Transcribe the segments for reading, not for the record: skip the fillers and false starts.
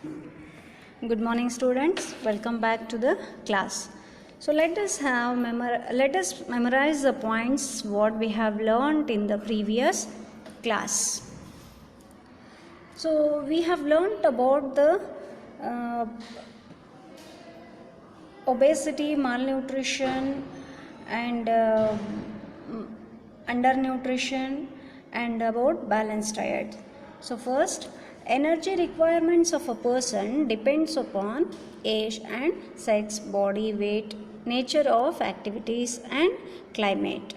Good morning, students. Welcome back to the class. So let us memorize the points what we have learned in the previous class. So we have learned about the obesity, malnutrition, and undernutrition, and about balanced diet. So first, energy requirements of a person depends upon age and sex, body weight, nature of activities, and climate.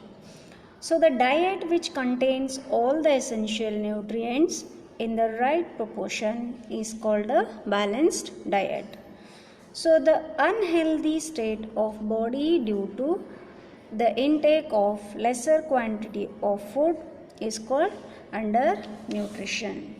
So the diet which contains all the essential nutrients in the right proportion is called a balanced diet. So the unhealthy state of body due to the intake of lesser quantity of food is called undernutrition.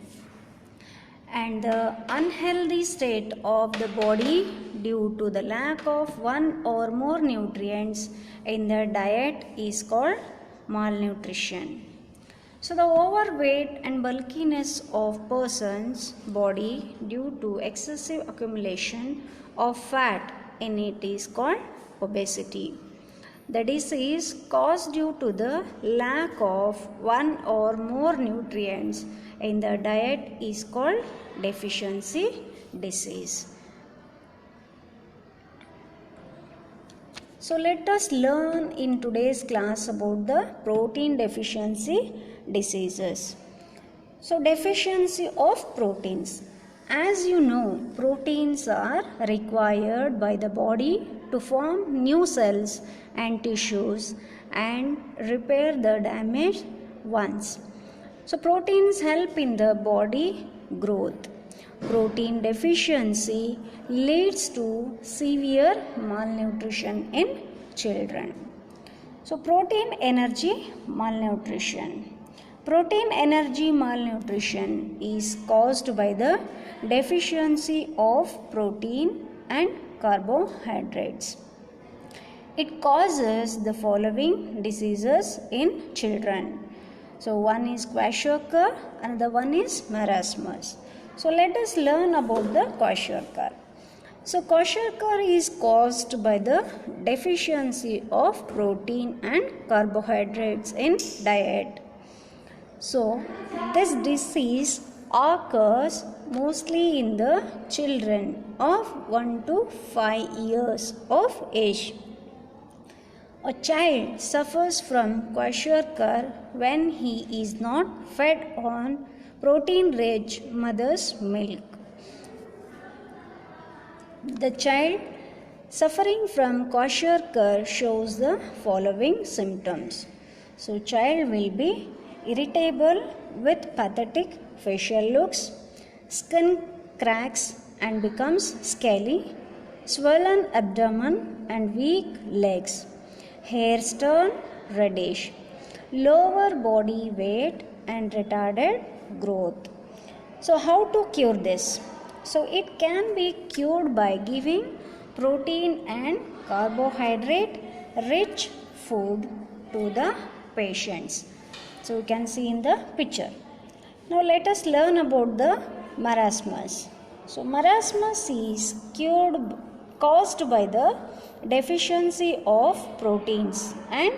And the unhealthy state of the body due to the lack of one or more nutrients in the diet is called malnutrition. So the overweight and bulkiness of person's body due to excessive accumulation of fat in it is called obesity. The disease caused due to the lack of one or more nutrients in the diet is called deficiency disease. So let us learn in today's class about the protein deficiency diseases. So deficiency of proteins. As you know, proteins are required by the body to form new cells and tissues and repair the damaged ones. So proteins help in the body growth. Protein deficiency leads to severe malnutrition in children. So protein energy malnutrition. Protein energy malnutrition is caused by the deficiency of protein and carbohydrates. It causes the following diseases in children. So one is kwashiorkor, another one is marasmus. So let us learn about the kwashiorkor. So kwashiorkor is caused by the deficiency of protein and carbohydrates in diet. So this disease occurs mostly in the children of 1 to 5 years of age. A child suffers from kwashiorkor when he is not fed on protein-rich mother's milk. The child suffering from kwashiorkor shows the following symptoms. So child will be irritable with pathetic facial looks, skin cracks and becomes scaly, swollen abdomen and weak legs, hairs turn reddish, lower body weight and retarded growth. So how to cure this? So it can be cured by giving protein and carbohydrate rich food to the patients. So you can see in the picture. Now let us learn about the marasmus. So marasmus is caused by the deficiency of proteins and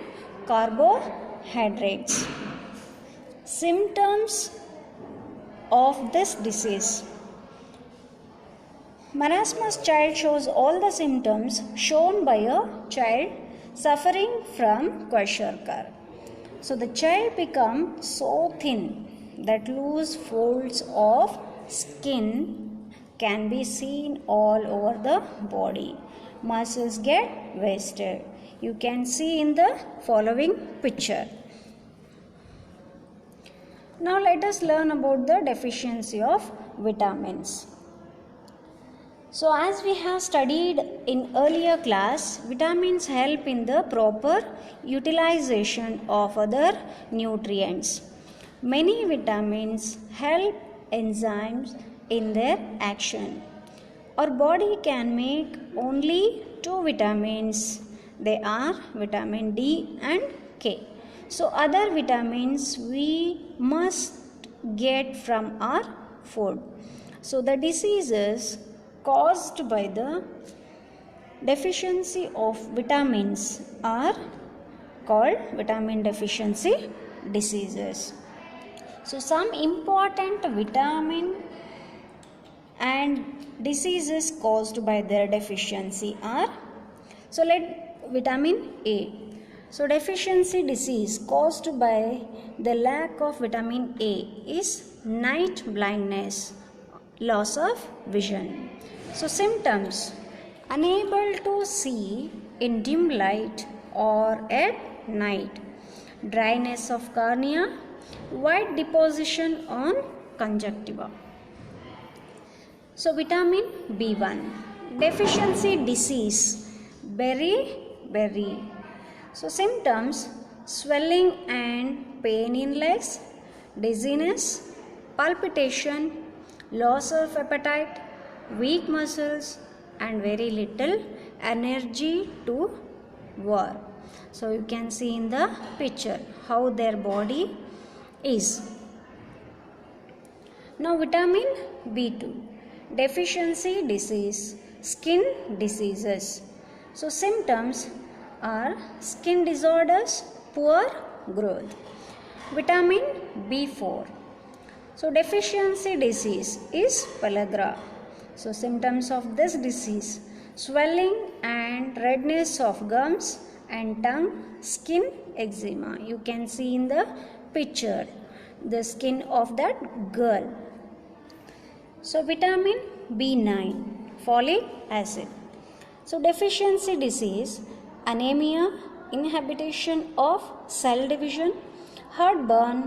carbohydrates. Symptoms of this disease. Marasmus child shows all the symptoms shown by a child suffering from kwashiorkor. So the child becomes so thin that loose folds of skin can be seen all over the body. Muscles get wasted. You can see in the following picture. Now let us learn about the deficiency of vitamins. So as we have studied in earlier class, vitamins help in the proper utilization of other nutrients. Many vitamins help enzymes in their action. Our body can make only 2 vitamins. They are vitamin D and K. So other vitamins we must get from our food. So the diseases caused by the deficiency of vitamins are called vitamin deficiency diseases. So some important vitamin and diseases caused by their deficiency are, so let vitamin A. So deficiency disease caused by the lack of vitamin A is night blindness, loss of vision. So symptoms: unable to see in dim light or at night, dryness of cornea, white deposition on conjunctiva. So vitamin B1 deficiency disease, beriberi. So symptoms: swelling and pain in legs, dizziness, palpitation, loss of appetite, weak muscles and very little energy to work. So you can see in the picture how their body is. Now vitamin B2 deficiency disease, skin diseases. So symptoms are skin disorders, poor growth. Vitamin B4. So deficiency disease is pellagra. So symptoms of this disease: swelling and redness of gums and tongue, skin eczema. You can see in the picture the skin of that girl. So vitamin B9 folic acid. So deficiency disease: anemia, inhibition of cell division, heartburn,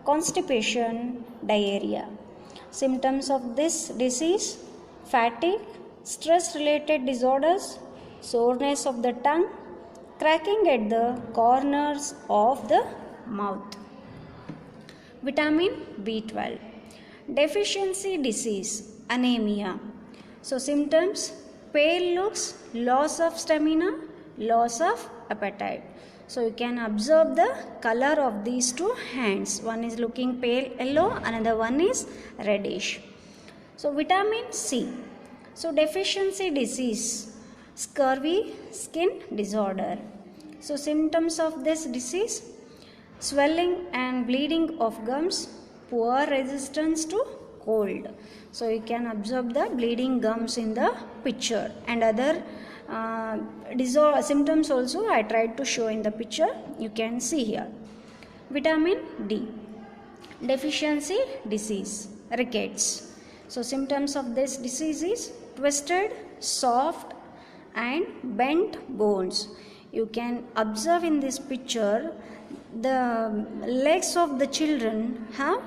constipation, diarrhea. Symptoms of this disease: fatigue, stress related disorders, soreness of the tongue, cracking at the corners of the mouth. Vitamin B12 deficiency disease, anemia. So symptoms: pale looks, loss of stamina, loss of appetite. So you can observe the color of these two hands. One is looking pale yellow, another one is reddish. So vitamin C. So deficiency disease, scurvy, skin disorder. So symptoms of this disease: swelling and bleeding of gums, poor resistance to cold. So you can observe the bleeding gums in the picture, and other symptoms also I tried to show in the picture. You can see here. Vitamin D deficiency disease, rickets. So symptoms of this disease is twisted, soft and bent bones. You can observe in this picture the legs of the children have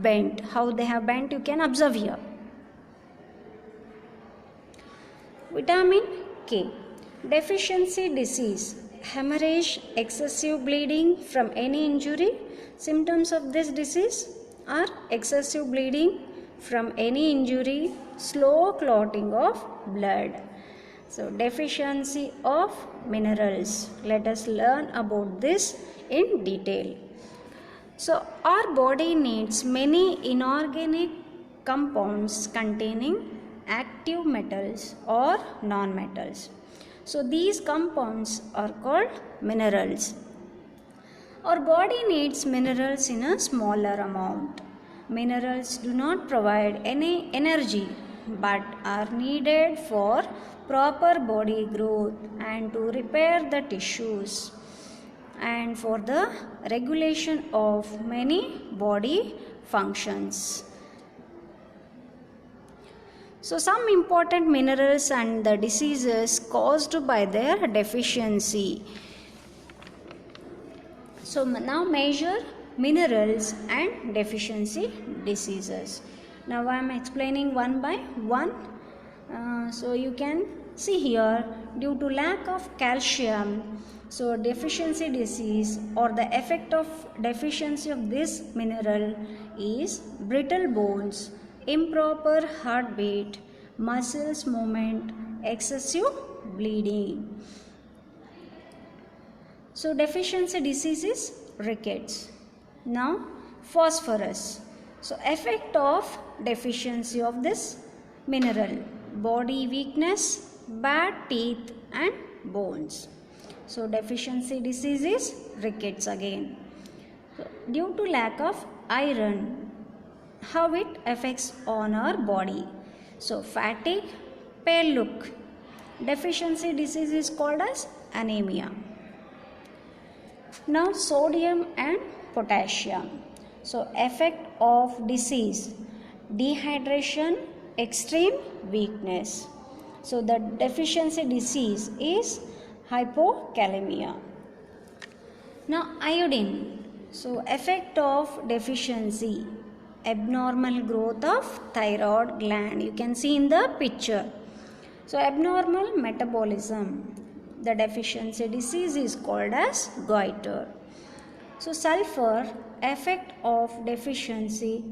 bent. How they have bent you can observe here. Vitamin K deficiency disease, hemorrhage, excessive bleeding from any injury. Symptoms of this disease are excessive bleeding from any injury, slow clotting of blood. So deficiency of minerals. Let us learn about this in detail. So our body needs many inorganic compounds containing active metals or non-metals. So these compounds are called minerals. Our body needs minerals in a smaller amount. Minerals do not provide any energy but are needed for proper body growth and to repair the tissues and for the regulation of many body functions. So some important minerals and the diseases caused by their deficiency. So now measure minerals and deficiency diseases. Now I am explaining one by one. So you can see here, due to lack of calcium, so deficiency disease or the effect of deficiency of this mineral is brittle bones, improper heartbeat, muscles movement, excessive bleeding. So deficiency disease is rickets. Now phosphorus. So effect of deficiency of this mineral: body weakness, bad teeth and bones. So deficiency disease is rickets again. So, due to lack of iron, how it affects on our body? So fatigue, pale look. Deficiency disease is called as anemia. Now sodium and potassium. So effect of disease: dehydration, extreme weakness. So the deficiency disease is hypokalemia. Now iodine. So effect of deficiency: abnormal growth of thyroid gland. You can see in the picture. So abnormal metabolism. The deficiency disease is called as goiter. So sulfur, effect of deficiency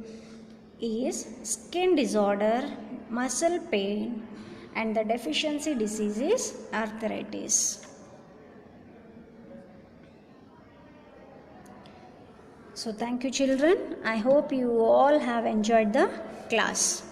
is skin disorder, muscle pain, and the deficiency disease is arthritis. So thank you children. I hope you all have enjoyed the class.